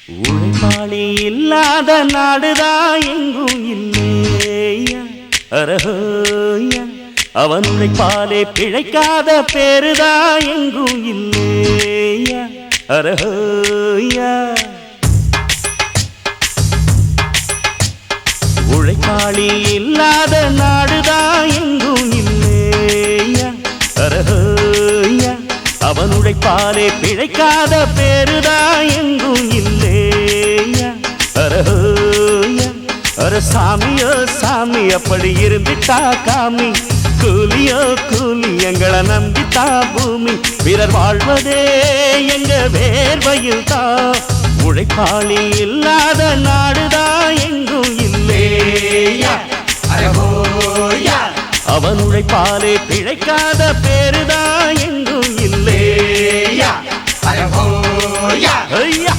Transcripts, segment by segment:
உழைப்பாளி இல்லாத நாடுதான் எங்கும் இல்லையா அரஹோயா அவன் உழைப்பாலே பிழைக்காத பேருதான் எங்கும் இல்லையா அரஹோயா உழைப்பாளி இல்லாத நாடுதான் எங்கும் இல்லையா அரஹோயா அவன் உழைப்பாலே பிழைக்காத பேருதான் எங்கும் இல்லையா அரஹோயா அர சாமியோ சாமி அப்படி இருந்துட்டா காமி கூலியோ கூலி எங்களை நம்பித்தா பூமி பிறர் வாழ்வதே எங்க வேர்வையில் தான் உழைப்பாளி இல்லாத நாடுதான் எங்கும் இல்லையா அரஹோயா அவன் உழைப்பாலே பிழைக்காத பேருதான் எங்கும் இல்லையா அரஹோயா ஐயா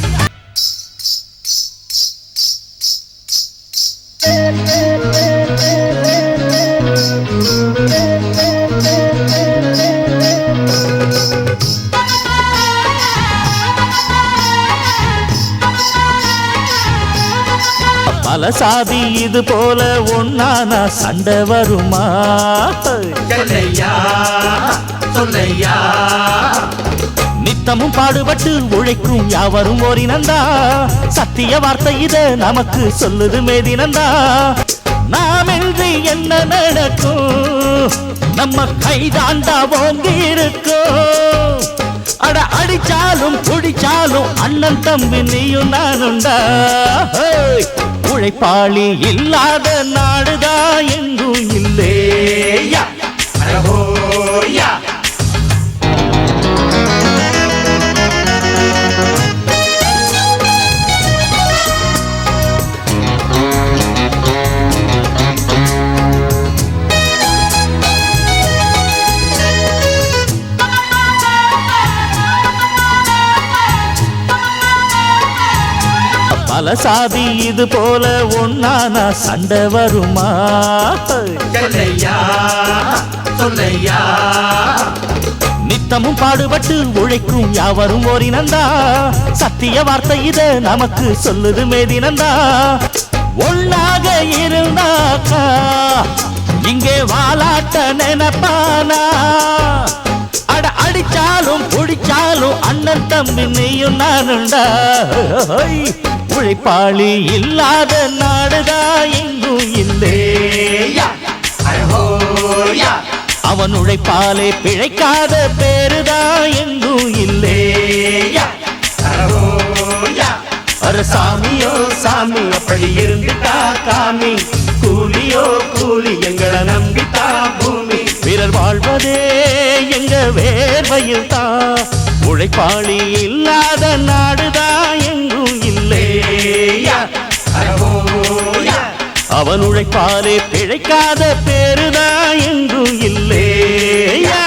பல சாதி இது போல ஒன்னானா சண்டை வருமா சொல்லையா சொல்லையா நித்தமும் பாடுபட்டு உழைக்கும் யாவரும் ஓரினந்தா சத்திய வார்த்தை இத நமக்கு சொல்லுது மேதினந்தா நாம் என்று என்ன நடக்கும் நம்ம கைதாண்டா ஓங்கி இருக்கும் அட அடிச்சாலும் குடிச்சாலும் அண்ணன் தம்பி நீயும் நானுண்டா உழைப்பாளி இல்லாத நாடுதான் எங்கும் இல்லையா அரஹோயா பல சாதி இது போல ஒன்னானா சண்டை வருமா சொல்லையா சொல்லையா நித்தமும் பாடுபட்டு உழைக்கும் யாவரும் ஓரினந்தா சத்திய வார்த்தை இத நமக்கு சொல்லுது மேதினந்தா ஒன்னாக இருந்தாக்கா இங்கே வாலாட்ட நினைப்பானா அட அடிச்சாலும் குடிச்சாலும் அண்ணன் தம்பி நீயும் நானுண்டா உழைப்பாளி இல்லாத நாடுதான் எங்கும் இல்லையா அரஹோயா அவன் உழைப்பாலே பிழைக்காத பேருதான் எங்கும் இல்லையா அரஹோயா அர சாமியோ சாமி அப்படி இருந்துட்டா காமி கூலியோ கூலி எங்களை நம்பித்தா பூமி பிறர் வாழ்வதே எங்க வேர்வையில் தான் உழைப்பாளி இல்லாத நாடுதான் எங்கும் இல்லையா அரஹோயா அவன் உழைப்பாலே பிழைக்காத பேருதான் எங்கும் இல்லையா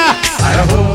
அரஹோயா